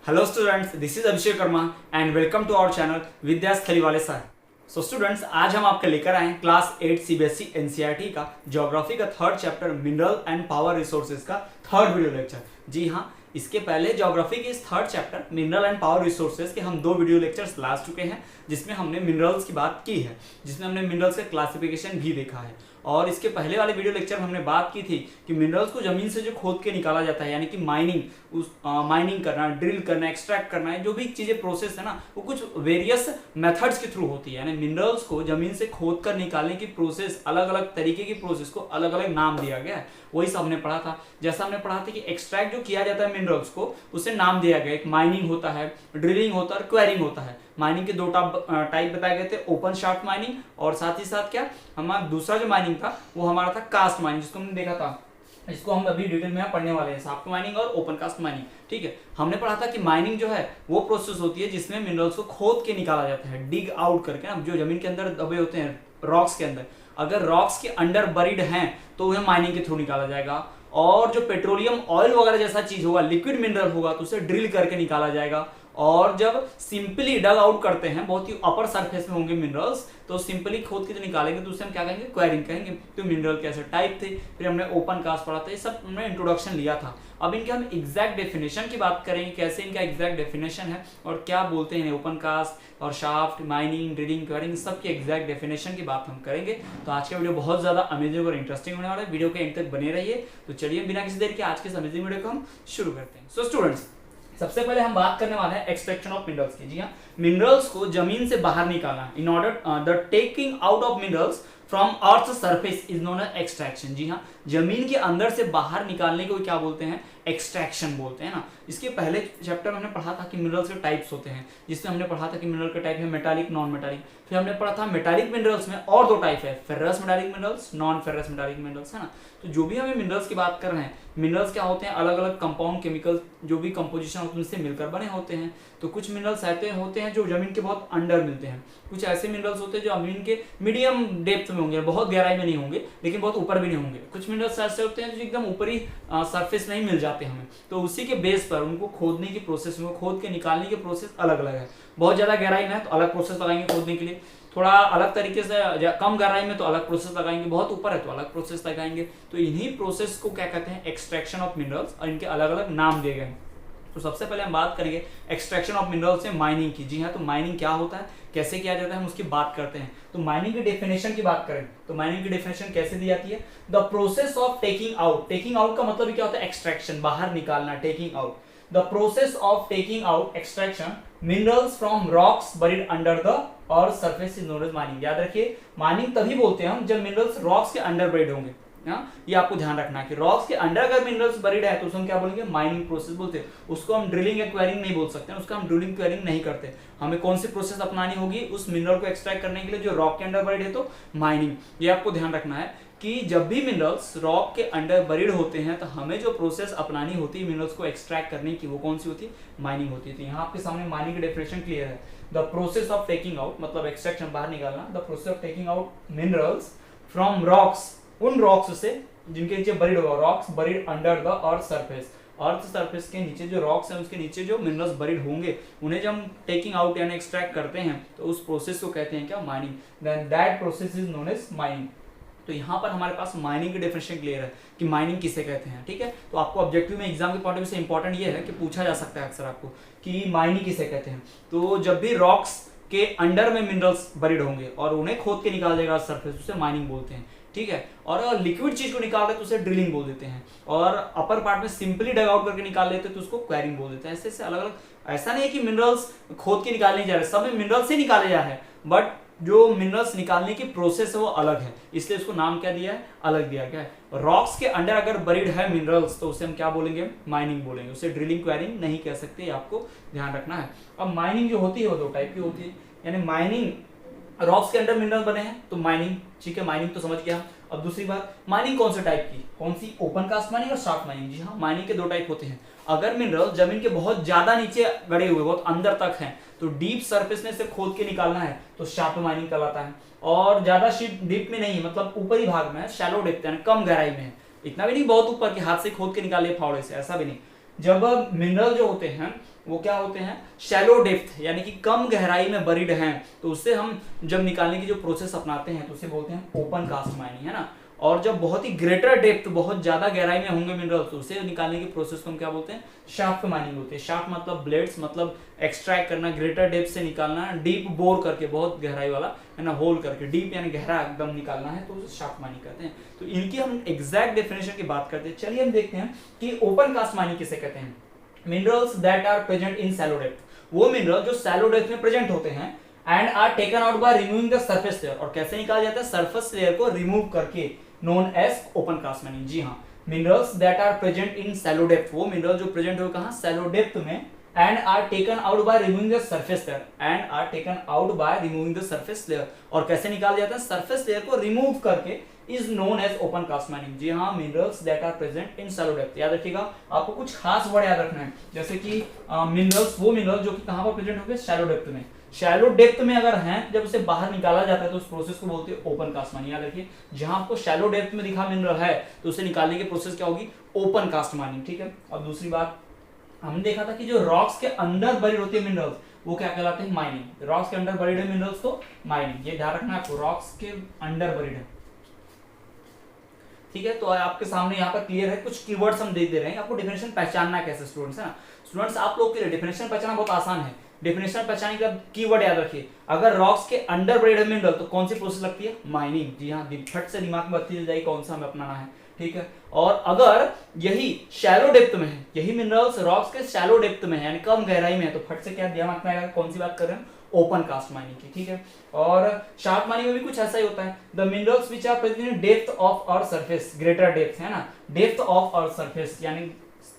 Hello students, this is Abhishek Karma and welcome to our channel विद्यास्थली वाले sir. So students, आज हम आपके लेकर आए हैं क्लास 8 सीबीएसई एनसीईआरटी का ज्योग्राफी का third chapter mineral and power resources का थर्ड वीडियो लेक्चर। जी हाँ, इसके पहले ज्योग्राफी के इस third chapter mineral and power resources के हम 2 वीडियो लेक्चर्स ला चुके हैं, जिसमें हमने मिनरल्स की बात की है, जिसमें हमने मिनरल्स का क्लासिफिकेशन भी देखा है। और इसके पहले वाले वीडियो लेक्चर में हमने बात की थी कि मिनरल्स को जमीन से जो खोद के निकाला जाता है, यानी कि माइनिंग करना, ड्रिल करना, एक्सट्रैक्ट करना है, जो भी चीजें प्रोसेस है ना, वो कुछ वेरियस मेथड्स के थ्रू होती है। यानी मिनरल्स को जमीन से खोद कर निकालने की प्रोसेस, अलग अलग तरीके की प्रोसेस को अलग अलग नाम दिया गया है। वही सब हमने पढ़ा था। जैसा हमने पढ़ा था कि एक्सट्रैक्ट जो किया जाता है मिनरल्स को, उसे नाम दिया गया। एक माइनिंग होता है, ड्रिलिंग होता है और क्वेरिंग होता है। माइनिंग के 2 टाइप बताए गए थे, ओपन शाफ्ट माइनिंग और साथ ही साथ क्या हमारा दूसरा जो माइनिंग था वो हमारा था कास्ट माइनिंग, जिसको हमने देखा था। इसको हम अभी डिटेल में पढ़ने वाले हैं, शाफ्ट माइनिंग और ओपन कास्ट माइनिंग। ठीक है, हमने पढ़ा था कि माइनिंग जो है वो प्रोसेस होती है जिसमें मिनरल्स को खोद के निकाला जाता है, डिग आउट करके ना, जो जमीन के अंदर दबे होते हैं रॉक्स के अंदर। अगर रॉक्स के अंडर बरीड हैं तो उन्हें माइनिंग के थ्रू निकाला जाएगा। और जो पेट्रोलियम ऑयल वगैरह जैसा चीज होगा, लिक्विड मिनरल होगा, तो उसे ड्रिल करके निकाला जाएगा। और जब सिंपली डग आउट करते हैं, बहुत ही अपर सरफेस में होंगे मिनरल्स, तो सिंपली खोद के जो निकालेंगे तो उसे हम क्या कहेंगे, क्वेरिंग कहेंगे। तो मिनरल कैसे टाइप थे, फिर हमने ओपन कास्ट पढ़ा था, ये सब हमने इंट्रोडक्शन लिया था। अब इनके हम एग्जैक्ट डेफिनेशन की बात करेंगे, कैसे इनका एग्जैक्ट डेफिनेशन है और क्या बोलते हैं ओपन कास्ट और शाफ्ट, माइनिंग, ड्रिलिंग, क्वेरिंग, सबकी एग्जैक्ट डेफिनेशन की बात हम करेंगे। तो आज का वीडियो बहुत ज्यादा अमेजिंग और इंटरेस्टिंग होने वाला है। वीडियो के एंड तक बने रहिए। तो चलिए बिना किसी देर के आज के इस अमेजिंग वीडियो को हम शुरू करते हैं। सो स्टूडेंट्स, सबसे पहले हम बात करने वाले हैं एक्सट्रैक्शन ऑफ मिनरल्स की। जी हाँ, मिनरल्स को जमीन से बाहर निकालना, in order the taking out of minerals from earth surface is known as extraction. जी हाँ, जमीन के अंदर से बाहर निकालने को क्या बोलते हैं, एक्सट्रैक्शन बोलते हैं ना। इसके पहले चैप्टर में हमने पढ़ा था कि मिनरल्स के टाइप्स होते हैं, जिसमें हमने पढ़ा था कि मिनरल के टाइप है मेटालिक, नॉन मेटालिक। फिर हमने पढ़ा था मेटालिक मिनरल्स में और 2 टाइप है, ferrous metallic minerals, non ferrous metallic minerals, है ना। तो जो भी हमें मिनरल्स की बात कर रहे हैं, मिनरल्स क्या होते हैं, अलग अलग कंपाउंड केमिकल जो भी कंपोजिशन होते हैं उनसे मिलकर बने होते हैं। तो कुछ मिनरल्स ऐसे होते हैं जो जमीन के बहुत अंडर मिलते हैं, कुछ ऐसे मिनरल्स होते हैं जो जमीन के मीडियम डेप्थ में होंगे, बहुत गहराई में नहीं होंगे लेकिन बहुत ऊपर भी नहीं होंगे। कुछ मिनरल्स ऐसे होते हैं जो एकदम ऊपरी सरफेस में ही मिल जाते हैं हमें। तो उसी के बेस पर उनको खोदने की प्रोसेस, उनको खोद के निकालने की प्रोसेस अलग अलग है। बहुत ज्यादा गहराई में है तो अलग प्रोसेस लगाएंगे खोदने के लिए, थोड़ा अलग तरीके से कम गहराई में तो अलग प्रोसेस लगाएंगे, बहुत ऊपर है तो अलग प्रोसेस लगाएंगे। तो इन्हीं प्रोसेस को क्या कहते हैं, एक्सट्रैक्शन ऑफ मिनरल्स, और इनके अलग अलग नाम दिए गए हैं। तो सबसे पहले हम बात करेंगे एक्सट्रैक्शन ऑफ मिनरल्स से माइनिंग की। जी हाँ, तो माइनिंग क्या होता है, कैसे किया जाता है, हम उसकी बात करते हैं। तो माइनिंग की डेफिनेशन की बात करें तो माइनिंग की डेफिनेशन कैसे दी जाती है, the process of taking out. Taking out का मतलब क्या होता है, एक्सट्रैक्शन, बाहर निकालना, taking out. The process of taking out, extraction minerals from rocks buried under the earth surface is known as mining. याद रखिए, माइनिंग तभी बोलते हैं हम जब मिनरल्स रॉक्स के अंडर बरीड होंगे। ये आपको ध्यान रखना है कि रॉक्स के अंडर अगर मिनरल्स बरीड है तो उसको हम क्या बोलेंगे, माइनिंग प्रोसेस बोलते हैं। उसको हम ड्रिलिंग या क्वेरिंग नहीं बोल सकते हैं, उसका हम ड्रिलिंग क्वेरिंग नहीं करते। हमें कौन सी प्रोसेस अपनानी होगी उस मिनरल को एक्सट्रैक्ट करने के लिए जो रॉक के अंडर बरीड है, तो माइनिंग। ये आपको ध्यान रखना है कि जब भी मिनरल्स रॉक के अंडर बरीड होते हैं तो हमें जो प्रोसेस अपनानी होती है मिनरल्स को एक्सट्रैक्ट करने की, वो कौन सी होती है, माइनिंग होती है। तो यहाँ आपके सामने माइनिंग की डेफिनेशन क्लियर है। The process of taking out मतलब एक्सट्रैक्शन, बाहर निकालना, the process of taking out minerals from rocks, उन रॉक्स से जिनके नीचे बरीड होगा, rocks buried under the earth surface, earth surface के नीचे जो रॉक्स हैं उसके नीचे जो मिनरल्स बरीड होंगे, उन्हें जब हम टेकिंग आउट यानी एक्सट्रैक्ट करते हैं तो उस प्रोसेस को कहते हैं क्या, mining. Then that process is known as mining. तो यहाँ पर हमारे पास माइनिंग की डेफिनेशन क्लियर है कि माइनिंग किसे कहते हैं। ठीक है, तो आपको ऑब्जेक्टिव में एग्जाम के पॉइंट ऑफ व्यू से इंपॉर्टेंट ये है कि पूछा जा सकता है अक्सर आपको कि माइनिंग किसे कहते हैं। तो जब भी रॉक्स के अंडर में मिनरल्स बरीड होंगे और उन्हें खोद के निकाल जाएगा सरफेस, उसे माइनिंग बोलते हैं। ठीक है, और लिक्विड चीज को निकाल रहे तो उसे ड्रिलिंग बोल देते हैं, और अपर पार्ट में सिंपली डग आउट करके निकाल लेते हैं तो उसको क्वेरिंग बोल देते हैं। ऐसे ऐसे अलग अलग, ऐसा नहीं है कि मिनरल्स खोद के निकालने नहीं जा रहे, सब में मिनरल्स से निकाले जा रहे हैं, बट जो मिनरल्स निकालने की प्रोसेस है वो अलग है, इसलिए उसको नाम क्या दिया है, अलग दिया गया है। रॉक्स के अंडर अगर बरीड है मिनरल्स तो उसे हम क्या बोलेंगे, माइनिंग बोलेंगे, उसे ड्रिलिंग क्वेरिंग नहीं कह सकते, आपको ध्यान रखना है। अब माइनिंग जो होती है वो 2 टाइप की होती है, यानी माइनिंग रॉक्स के अंडर मिनरल बने हैं तो माइनिंग, ठीक है, माइनिंग तो समझ गया। अब दूसरी बात, माइनिंग कौन से टाइप की, कौन सी, ओपन कास्ट माइनिंग और शाफ्ट माइनिंग। जी हाँ, माइनिंग के 2 टाइप होते हैं। अगर मिनरल जमीन के बहुत ज्यादा नीचे गड़े हुए, बहुत अंदर तक हैं, तो डीप सरफेस में से खोद के निकालना है तो शाफ्ट माइनिंग कहलाता है। और ज्यादा डीप में नहीं, मतलब ऊपरी भाग में है, शैलो डेप्थ यानी कम गहराई में है, इतना भी नहीं बहुत ऊपर कि हाथ से खोद के निकाले फावड़े से, ऐसा भी नहीं, जब मिनरल जो होते हैं वो क्या होते हैं, शैलो डेप्थ यानी कि कम गहराई में बरीड हैं, तो उससे हम जब निकालने की जो प्रोसेस अपनाते हैं तो उसे बोलते हैं ओपन कास्ट माइनिंग, है ना। और जब बहुत ही ग्रेटर डेप्थ, बहुत ज्यादा गहराई में होंगे मिनरल्स, तो उसे निकालने की प्रोसेस को हम क्या बोलते हैं, शाफ्ट माइनिंग होती है। शाफ्ट मतलब ब्लेड्स, मतलब एक्सट्रैक्ट करना, ग्रेटर डेप्थ से निकालना, डीप बोर करके, बहुत गहराई वाला, है ना, होल करके, डीप यानी गहरा एकदम निकालना है, तो उसे शाफ्ट माइनिंग कहते हैं। तो इनकी हम एग्जैक्ट डेफिनेशन की बात करते हैं। चलिए हम देखते हैं कि ओपन कास्ट माइनिंग किसे कहते हैं। Minerals that are present in shallow depth, वो मिनरल जो शैलो डेप्थ में प्रेजेंट होते हैं, and are taken out by removing the surface layer, और कैसे निकाला जाता है, सरफेस लेयर को रिमूव करके, known as open cast mining. जी हाँ, minerals that are present in shallow depth, वो मिनरल जो प्रेजेंट हो कहां, शैलो डेप्थ में, and are taken out by removing the surface layer, and are taken out by removing the surface layer, और कैसे निकाला जाता है, सरफेस लेयर को रिमूव करके, is known as open cast mining. जी हाँ, minerals that are present in shallow depth, याद रखिएगा, आपको कुछ खास वर्ड याद रखना है, जैसे कि मिनरल्स, वो मिनरल जो कि कहां पर प्रेजेंट होंगे, शैलो डेप्थ में। शैलो डेप्थ में अगर हैं, जब उसे बाहर निकाला जाता है तो उस प्रोसेस को बोलते हैं ओपन कास्ट माइनिंग। याद रखिए, जहां आपको शैलो डेप्थ में दिखा मिनरल है तो उसे निकालने की प्रोसेस क्या होगी, ओपन कास्ट माइनिंग, ठीक है। और दूसरी बात, हमने देखा था कि जो रॉक्स के अंदर बरीड होती है मिनरल्स, वो क्या कहलाते हैं, माइनिंग। रॉक्स के अंदर बरीड है मिनरल्स तो माइनिंग, ये ध्यान रखना आपको, रॉक्स के अंडर बरीड है, ठीक है। तो आपके सामने यहाँ पर क्लियर है, कुछ कीवर्ड्स हम दे रहे हैं, आपको डेफिनेशन पहचानना है कैसे स्टूडेंट्स, है ना। स्टूडेंट्स, आप लोग के लिए डेफिनेशन पहचानना बहुत आसान है। डेफिनेशन पहचानने के बाद कीवर्ड याद रखिए, अगर रॉक्स के अंडर बरीड है मिनरल तो कौन सी प्रोसेस लगती है, माइनिंग। जी हाँ, फट से दिमाग में बत्ती जाएगी कौन सा हमें अपनाना है, ठीक है। और अगर यही शैलो डेप्थ में है, यही मिनरल्स रॉक्स के शैलो डेप्थ में है, यानी कम गहराई में है, तो फट से क्या दिमाग में आएगा, कौन सी बात कर रहे हैं, ओपन कास्ट माइनिंग की, ठीक है। और शार्प माइनिंग में भी कुछ ऐसा ही होता है, the minerals which are present in depth of earth surface, greater depth, है ना, डेप्थ ऑफ अर्थ सरफेस यानी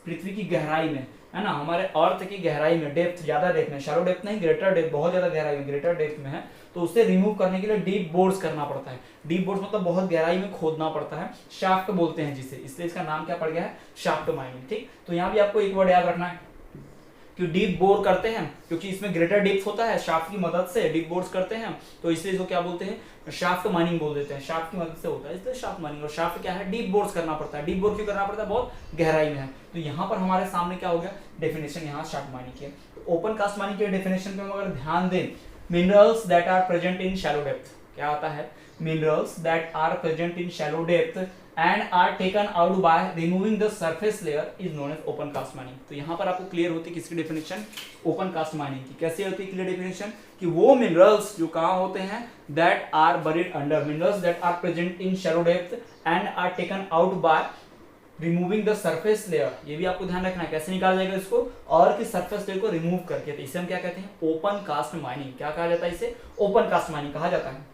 पृथ्वी की गहराई में, है ना, हमारे अर्थ की गहराई में, डेप्थ, ज्यादा डेप्थ में, शैलो डेप्थ नहीं, ग्रेटर डेप्थ, बहुत ज्यादा गहराई में, ग्रेटर डेप्थ में है, तो उसे रिमूव करने के लिए डीप बोर्स करना पड़ता है। डीप बोर्स मतलब बहुत गहराई में खोदना पड़ता है, शाफ्ट बोलते हैं जिसे, इसलिए इसका नाम क्या पड़ गया है, शाफ्ट माइनिंग, ठीक। तो यहाँ भी आपको एक वर्ड याद रखना है कि डीप बोर करते हैं, क्योंकि इसमें ग्रेटर डेप्थ होता है, शाफ्ट की मदद से डीप बोर्स करते हैं, तो इसलिए इसको क्या बोलते हैं, शाफ्ट माइनिंग बोल देते हैं, शाफ्ट की मदद से होता है, इसलिए शाफ्ट माइनिंग। और शाफ्ट क्या है, डीप बोर्स करना पड़ता है। डीप बोर क्यों करना पड़ता है, बहुत गहराई में है। तो यहाँ पर हमारे सामने क्या हो गया, डेफिनेशन यहाँ शाफ्ट माइनिंग की। तो ओपन कास्ट माइनिंग के डेफिनेशन पे हम अगर ध्यान दें, minerals that are present in shallow depth, क्या आता है, minerals that are present in shallow depth and are taken out by removing the surface layer is known as open cast mining। तो यहाँ पर आपको क्लियर होती है किसकी डेफिनेशन, ओपन कास्ट माइनिंग की। कैसे होती है क्लियर डेफिनेशन, कि वो मिनरल्स जो कहाँ होते हैं, that are buried under, minerals that are present in shallow depth and are taken out by removing the surface layer, ये भी आपको ध्यान रखना है, कैसे निकाला जाएगा इसको, और कि सरफेस लेयर को रिमूव करके, तो इसे हम क्या कहते हैं, ओपन कास्ट माइनिंग। क्या कहा जाता है इसे, ओपन कास्ट माइनिंग कहा जाता है।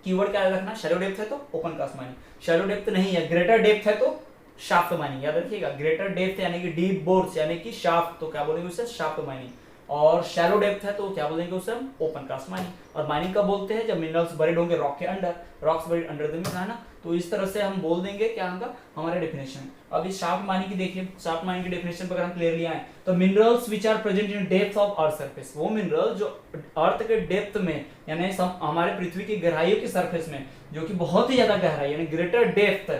कीवर्ड क्या रखना, शैलो डेप्थ है तो open cast mining, shallow depth नहीं है, ग्रेटर डेप्थ है तो शाफ्ट माइनिंग। याद रखिएगा, ग्रेटर डेप्थ यानी कि डीप बोर्स यानी कि शाफ्ट, तो क्या बोलेंगे उसे, शाफ्ट माइनिंग। और शैलो डेप्थ है तो क्या बोलेंगे उसे हम, ओपन कास्ट माइनिंग। और माइनिंग कब बोलते हैं, जब मिनरल्स बरीड होंगे रॉक के under, rocks buried under the mineral, है ना। तो इस तरह से हम बोल देंगे क्या होगा हमारे डेफिनेशन। अब इस शाफ्ट माइनिंग की देखिए, शाफ्ट माइनिंग की डेफिनेशन पर अगर हम क्लियरली आए तो minerals which are present in depth of earth surface, वो मिनरल जो अर्थ के डेप्थ में यानी हमारे पृथ्वी की गहराइयों की सरफेस में, जो कि बहुत ही ज्यादा गहराई यानी greater depth,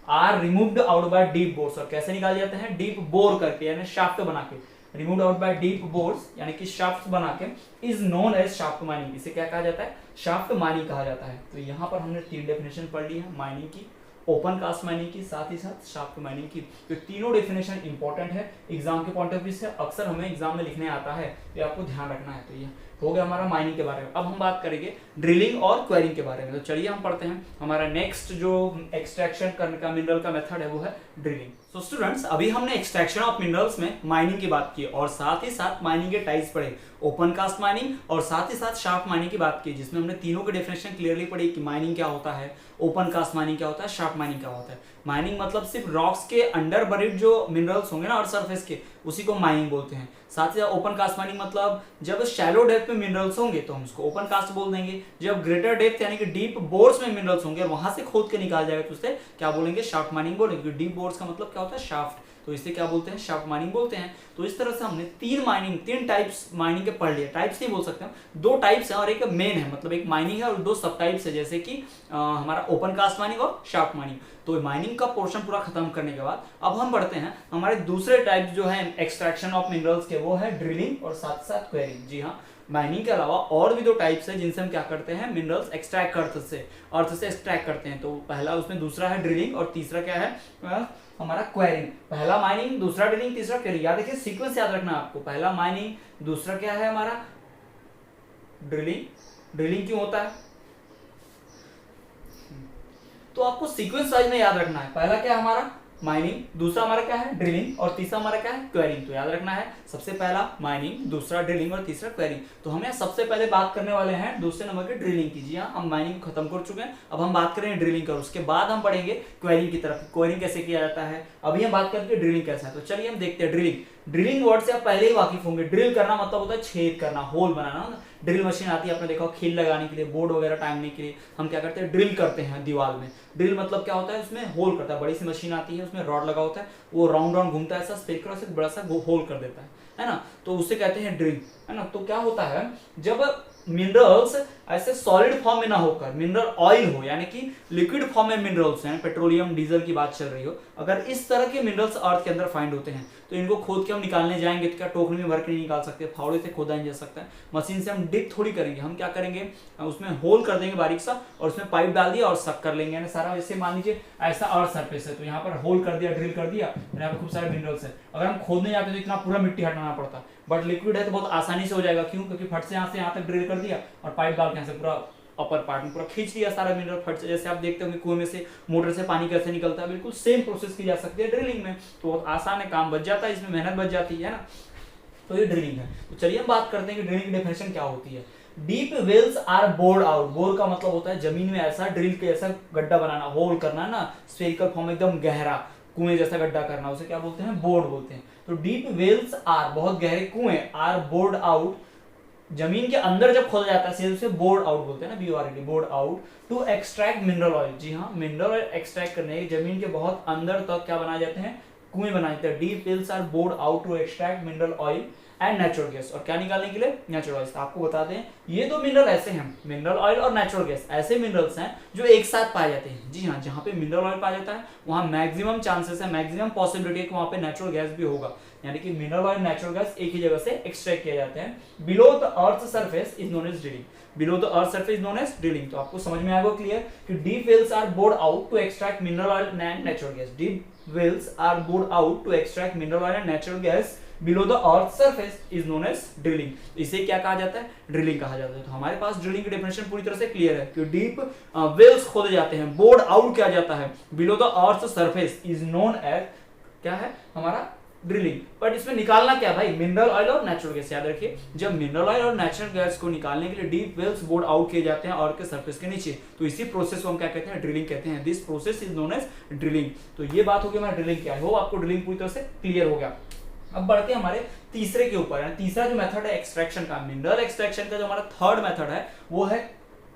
are removed out by deep bores, और कैसे निकाल जाते हैं, डीप बोर करके यानी शाफ्ट बना के, removed out by deep bores यानी कि शाफ्ट बना के, is known as shaft mining. इसे क्या कहा जाता है, शाफ्ट माइनिंग कहा जाता है। तो यहाँ पर हमने तीन डेफिनेशन पढ़ ली है, माइनिंग की, ओपन कास्ट माइनिंग की, साथ ही साथ शाफ्ट माइनिंग की। तो तीनों डेफिनेशन इंपॉर्टेंट है एग्जाम के पॉइंट ऑफ व्यू से, अक्सर हमें एग्जाम में लिखने आता है, तो आपको ध्यान रखना है। तो ये हो गया हमारा माइनिंग के बारे में। अब हम बात करेंगे ड्रिलिंग और क्वेरिंग के बारे में। तो चलिए हम पढ़ते हैं, हमारा नेक्स्ट जो एक्सट्रैक्शन करने का मिनरल का मेथड है वो है ड्रिलिंग। सो स्टूडेंट्स, अभी हमने एक्सट्रैक्शन ऑफ मिनरल्स में माइनिंग की बात की और साथ ही साथ माइनिंग के टाइप्स पढ़े, ओपन कास्ट माइनिंग और साथ ही साथ शाफ्ट माइनिंग की बात की, जिसमें हमने तीनों के डेफिनेशन क्लियरली पढ़ी कि माइनिंग क्या होता है, ओपन कास्ट माइनिंग क्या होता है, शाफ्ट माइनिंग क्या होता है। माइनिंग मतलब सिर्फ रॉक्स के अंडर बरीड जो मिनरल्स होंगे ना अर्थ सरफेस के, उसी को माइनिंग बोलते हैं। साथ ही साथ ओपन कास्ट माइनिंग मतलब जब शैलो डेप्थ में मिनरल्स होंगे तो हम उसको ओपन कास्ट बोल देंगे, जब ग्रेटर डेप्थ यानी कि डीप बोर्स में मिनरल्स होंगे वहां से खोद के निकाल जाएगा तो उसे क्या बोलेंगे, शाफ्ट माइनिंग बोलेंगे। डीप बोर्स का मतलब क्या होता है, शाफ्ट, तो इसे क्या बोलते हैं, शाफ्ट माइनिंग बोलते हैं। तो इस तरह से हमने तीन टाइप्स माइनिंग के पढ़ लिए। टाइप्स नहीं बोल सकते हम, दो टाइप्स हैं और एक मेन है, मतलब एक माइनिंग है और दो सब टाइप्स है, जैसे कि हमारा ओपन कास्ट माइनिंग और शाफ्ट माइनिंग। तो माइनिंग का पोर्शन पूरा खत्म करने के बाद अब हम बढ़ते हैं हमारे दूसरे टाइप जो है एक्सट्रैक्शन ऑफ मिनरल्स के, वो है ड्रिलिंग और साथ साथ क्वेरिंग। जी हाँ, माइनिंग के अलावा और भी दो टाइप्स है जिनसे हम क्या करते हैं, मिनरल्स एक्सट्रैक्ट करते से अर्थ से एक्सट्रैक्ट करते हैं। तो पहला उसमें दूसरा है ड्रिलिंग और तीसरा क्या है हमारा क्वेरिंग। पहला माइनिंग, दूसरा ड्रिलिंग, तीसरा क्वेरिंग। याद देखिए सीक्वेंस याद रखना आपको, पहला माइनिंग, दूसरा क्या है हमारा ड्रिलिंग। ड्रिलिंग क्यों होता है तो आपको सीक्वेंस वाइज में याद रखना है। पहला क्या है हमारा माइनिंग, दूसरा हमारा क्या है ड्रिलिंग और तीसरा हमारा क्या है क्वेरिंग। तो याद रखना है सबसे पहला माइनिंग, दूसरा ड्रिलिंग और तीसरा क्वेरिंग। तो हम यहाँ सबसे पहले बात करने वाले हैं दूसरे नंबर के ड्रिलिंग की। जी हाँ, हम माइनिंग खत्म कर चुके हैं, अब हम बात करेंगे ड्रिलिंग का, उसके बाद हम पढ़ेंगे क्वेरिंग की तरफ, क्वेरिंग कैसे किया जाता है। अभी हम बात करते हैं ड्रिलिंग कैसा है। तो चलिए हम देखते हैं ड्रिलिंग। ड्रिलिंग वर्ड से आप पहले ही वाकिफ होंगे। ड्रिल करना मतलब होता है छेद करना, होल बनाना। ड्रिल मशीन आती है, आपने देखा खील लगाने के लिए, बोर्ड वगैरह टांगने के लिए हम क्या करते हैं, ड्रिल करते हैं दीवार में। ड्रिल मतलब क्या होता है, उसमें होल करता है। बड़ी सी मशीन आती है, उसमें रॉड लगा होता है, वो राउंड राउंड घूमता है, ऐसा स्पेकर से बड़ा सा होल कर देता है ना। तो उससे कहते हैं ड्रिल, है ना। तो क्या होता है, जब मिनरल्स ऐसे सॉलिड फॉर्म में ना होकर मिनरल ऑयल हो, यानी कि लिक्विड फॉर्म में मिनरल्स हैं, पेट्रोलियम डीजल की बात चल रही हो, अगर इस तरह के मिनरल्स अर्थ के अंदर फाइंड होते हैं तो इनको खोद के हम निकालने जाएंगे तो क्या टोकरी में भर के नहीं निकाल सकते, फावड़े से खोदा नहीं जा सकता है। मशीन से हम डिप थोड़ी करेंगे, हम क्या करेंगे, उसमें होल कर देंगे बारीक सा और उसमें पाइप डाल दिया और सक कर लेंगे, यानी सारा। जैसे मान लीजिए ऐसा अर्थ सरफेस है तो यहाँ पर होल कर दिया, ड्रिल कर दिया, यहाँ पर खूब सारे मिनरल्स है। अगर हम खोदने जाते तो इतना पूरा मिट्टी हटाना पड़ता, बट लिक्विड है तो बहुत आसानी से हो जाएगा। क्यों? क्योंकि फट से यहाँ तक ड्रिल कर दिया और पाइप डाल के यहाँ से पूरा अपर पार्ट में पूरा खींच लिया सारा मिनरल फट से। जैसे आप देखते होंगे कुएं में से मोटर से पानी कैसे निकलता है, बिल्कुल सेम प्रोसेस की जा सकती है ड्रिलिंग में। तो बहुत आसान है, काम बच जाता है, इसमें मेहनत बच जाती है ना। तो ये ड्रिलिंग है। तो चलिए हम बात करते हैं कि ड्रिलिंग की डेफिनेशन क्या होती है। Deep wells are bored out. Bore का मतलब होता है जमीन में ऐसा ड्रिल के ऐसा गड्ढा बनाना, होल करना ना, स्फेरिकल फॉर्म एकदम गहरा कुएं जैसा गड्ढा करना, उसे क्या बोलते हैं, बोर्ड बोलते हैं। तो डीप वेल्स आर बहुत गहरे कुएं, आर बोर्ड आउट जमीन के अंदर जब खोदा जाता है उसे बोर्ड आउट बोलते हैं ना, BORD, bored out, to extract mineral oil. जी हाँ, मिनरल ऑयल एक्सट्रैक्ट करने जमीन के बहुत अंदर तक क्या बनाए जाते हैं, कुएं बनाए जाते हैं। Deep wells are bored out to extract mineral oil and natural gas. और क्या निकालने के लिए, नेचुरल गैस। आपको बता दें ये दो मिनरल ऐसे हैं, मिनरल ऑयल और नेचुरल गैस, ऐसे मिनरल्स हैं जो एक साथ पाए जाते हैं। जी हाँ, जहां पे मिनरल ऑयल पाया जाता है वहां मैक्सिमम चांसेस है, मैक्सिमम पॉसिबिलिटी है कि वहां पे नेचुरल गैस भी होगा, यानी कि मिनरल ऑयल नेचुरल गैस एक ही जगह से एक्सट्रैक्ट किए जाते हैं। Below the earth surface is known as drilling. Below the earth surface known as drilling. तो आपको समझ में आएगा क्लियर कि deep wells are bored out to extract mineral oil and natural gas. Deep wells are bored out to extract mineral oil and natural gas below the earth surface is known as drilling. इसे क्या कहा जाता है, drilling कहा जाता है। तो हमारे पास ड्रिलिंग की डेफिनेशन पूरी तरह से क्लियर है कि डीप वेल्स खोदे जाते हैं, बोर्ड आउट किया जाता है, below the earth surface is known as क्या है हमारा ड्रिलिंग। बट इसमें निकालना क्या भाई, मिनरल ऑयल और नेचुरल गैस। याद रखिए जब मिनरल ऑयल और नेचुरल गैस को निकालने के लिए डीप वेल्स बोर्ड आउट किए जाते हैं अर्थ के सरफेस के नीचे, तो इसी प्रोसेस को हम क्या कहते हैं, ड्रिलिंग कहते हैं। This process is known as drilling. तो ये बात हो गई हमारा ड्रिलिंग क्या है, वो आपको ड्रिलिंग पूरी तरह से क्लियर हो गया। अब बढ़ते हैं हमारे तीसरे के ऊपर। तीसरा जो मेथड है एक्सट्रैक्शन का, मिनरल एक्सट्रैक्शन का जो हमारा थर्ड मेथड है वो है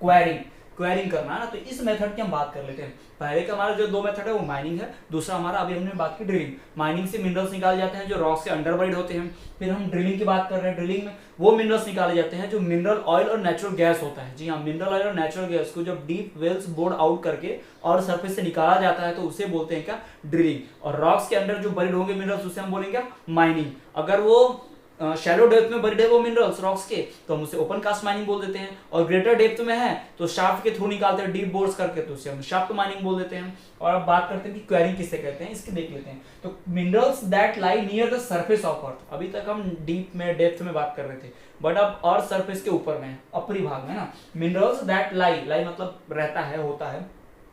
क्वेरिंग। क्वेरिंग करना ना, तो इस मेथड की हम बात कर लेते हैं। पहले का हमारा जो दो मेथड है वो माइनिंग है, दूसरा हमारा अभी हमने बात की ड्रिलिंग। माइनिंग से मिनरल्स निकाले जाते हैं जो रॉक से अंडर बरीड होते हैं। फिर हम ड्रिलिंग की बात कर रहे हैं, ड्रिलिंग में वो मिनरल्स निकाले जाते हैं जो मिनरल ऑयल और नेचुरल गैस होता है। जी हाँ, मिनरल ऑयल और नेचुरल गैस को जब डीप वेल्स बोर्ड आउट करके और सरफेस से निकाला जाता है तो उसे बोलते हैं क्या, ड्रिलिंग। और रॉक्स के अंदर जो बरीड होंगे मिनरल्स उसे हम बोलेंगे माइनिंग। अगर वो शैलो डेप्थ में बरीड है वो मिनरल्स रॉक्स के तो हम उसे ओपन कास्ट माइनिंग बोल देते हैं। और ग्रेटर डेप्थ में है तो शाफ्ट के थ्रू निकालते हैं डीप बोर्स करके, तो उसे हम शाफ्ट माइनिंग बोल देते हैं। और अब बात करते हैं कि क्वेरिंग किससे कहते हैं, इसके देख लेते हैं। तो minerals that lie near the surface of अर्थ। अभी तक हम डीप में डेप्थ में बात कर रहे थे, बट अब अर्थ सरफेस के ऊपर में, ऊपरी भाग में ना। मिनरल्स दैट लाई मतलब रहता है, होता है।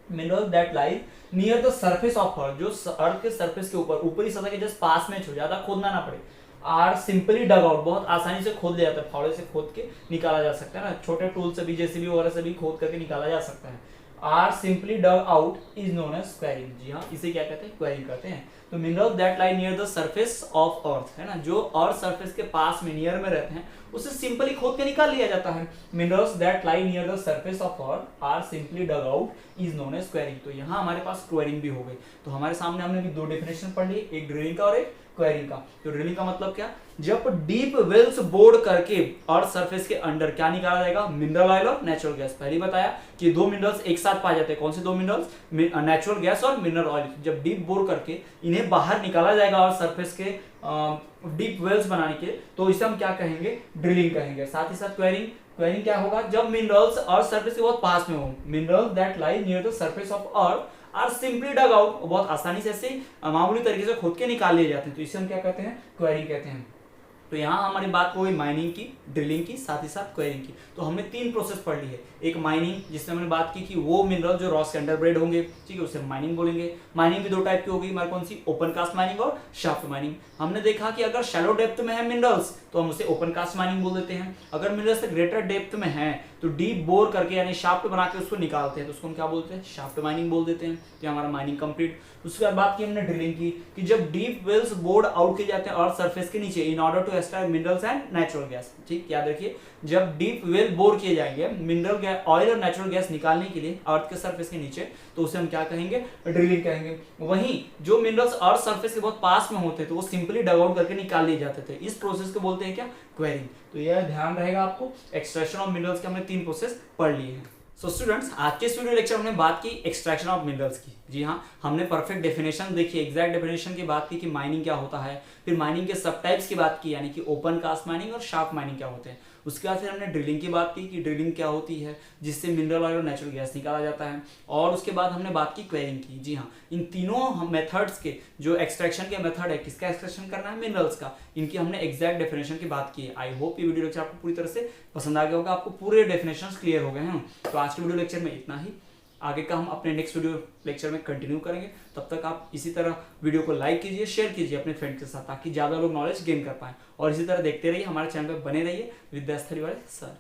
Mineral that lie near the surface of अर्थ, जो अर्थ के सरफेस के ऊपर, ऊपरी सतह के जस्ट पास में, ज्यादा खोदना ना पड़े। आर सिंपली डग आउट, बहुत आसानी से खोद लिया जाता है, फावड़े से खोद के निकाला जा सकता है ना, छोटे टूल से भी, जेसीबी वगैरह से भी खोद करके निकाला जा सकता है। Or simply dug out is known as quarrying. जी हाँ, इसे क्या कहते हैं, क्वेरिंग कहते हैं। तो mineral that lie near the surface of earth, है ना, जो अर्थ सरफेस के पास में, नियर में रहते हैं, उसे सिंपली खोद के निकाल लिया जाता है। Minerals that lie near the surface of earth are simply dug out is known as quarrying. तो यहाँ हमारे पास क्वेरिंग भी हो गई। तो हमारे सामने हमने भी दो डेफिनेशन पढ़ ली, एक ड्रिलिंग का और एक क्वेरिंग का। तो ड्रिलिंग का मतलब क्या, जब डीप वेल्स बोर करके अर्थ सरफेस के अंडर क्या निकाला जाएगा, मिनरल ऑयल और नेचुरल गैस। पहले ही बताया कि दो मिनरल्स एक साथ पाए जाते हैं, कौन से दो मिनरल्स, नेचुरल गैस और मिनरल ऑयल। जब डीप बोर करके इन्हें बाहर निकाला जाएगा अर्थ सरफेस के डीप वेल्स बनाने के, तो इसे हम क्या कहेंगे, ड्रिलिंग कहेंगे। साथ ही साथ क्वेरिंग, क्वेरिंग क्या होगा, जब मिनरल्स अर्थ सरफेस के बहुत पास में हो, minerals that lie near the surface of earth are simply dug out, बहुत आसानी से ऐसे मामूली तरीके से खोद के निकाल लिए जाते हैं, तो इसे हम क्या कहते हैं, क्वेरिंग कहते हैं। तो यहाँ हमारी बात हो गई माइनिंग की, ड्रिलिंग की, साथ ही साथ क्वेरिंग की। तो हमने तीन प्रोसेस पढ़ ली है। एक माइनिंग, जिसमें हमने बात की कि वो मिनरल जो रॉक के अंडर बरेड होंगे, ठीक है, उसे माइनिंग बोलेंगे। माइनिंग भी दो टाइप की होगी हमारी, कौन सी, ओपन कास्ट माइनिंग और शाफ्ट माइनिंग। हमने देखा कि अगर शैलो डेप्थ में है मिनरल्स तो हम उसे ओपन कास्ट माइनिंग बोल देते हैं। अगर मिनरल्स ग्रेटर डेप्थ में है तो डीप बोर करके यानी शाफ्ट बना के उसको निकालते हैं, तो उसको हम क्या बोलते हैं, शाफ्ट माइनिंग बोल देते हैं। तो हमारा माइनिंग कंप्लीट। उसके बाद बात की हमने ड्रिलिंग की, कि जब डीप वेल्स बोर्ड आउट किए जाते हैं अर्थ सरफेस के नीचे in order to extract minerals and natural gas. ठीक, याद रखिए, जब डीप वेल बोर किए जाएंगे मिनरल गैस, ऑयल और नेचुरल गैस निकालने के लिए अर्थ के सरफेस के नीचे, तो उसे हम क्या कहेंगे, ड्रिलिंग कहेंगे। वहीं जो मिनरल्स अर्थ सरफेस के बहुत पास में होते हैं तो वो सिंपली डग आउट करके निकाल लिए जाते थे। इस प्रोसेस को बोलते हैं क्या, क्वेरिंग। तो यह ध्यान रहेगा आपको, एक्सट्रैक्शन ऑफ मिनरल्स के हमने तीन प्रोसेस पढ़ लिए हैं। सो स्टूडेंट्स, आज के इस वीडियो लेक्चर में हमने बात की एक्सट्रैक्शन ऑफ मिनरल्स की। जी हाँ, हमने परफेक्ट डेफिनेशन देखी, एग्जैक्ट डेफिनेशन की बात की कि माइनिंग क्या होता है, फिर माइनिंग के सब टाइप्स की बात की, यानी कि ओपन कास्ट माइनिंग और शाफ्ट माइनिंग क्या होते हैं। उसके बाद फिर हमने ड्रिलिंग की बात की कि ड्रिलिंग क्या होती है, जिससे मिनरल ऑयल और नेचुरल गैस निकाला जाता है। और उसके बाद हमने बात की क्वेरिंग की। जी हाँ, इन तीनों मेथड्स के जो एक्सट्रैक्शन के मेथड है, किसका एक्सट्रैक्शन करना है, मिनरल्स का, इनकी हमने एग्जैक्ट डेफिनेशन की बात की है। आई होप ये वीडियो लेक्चर आपको पूरी तरह से पसंद आ गया होगा, आपको पूरे डेफिनेशंस क्लियर हो गए हैं। तो आज के वीडियो लेक्चर में इतना ही, आगे का हम अपने नेक्स्ट वीडियो लेक्चर में कंटिन्यू करेंगे। तब तक आप इसी तरह वीडियो को लाइक कीजिए, शेयर कीजिए अपने फ्रेंड के साथ, ताकि ज़्यादा लोग नॉलेज गेन कर पाएं। और इसी तरह देखते रहिए, हमारे चैनल पर बने रहिए, विद्यास्थली वाले सर।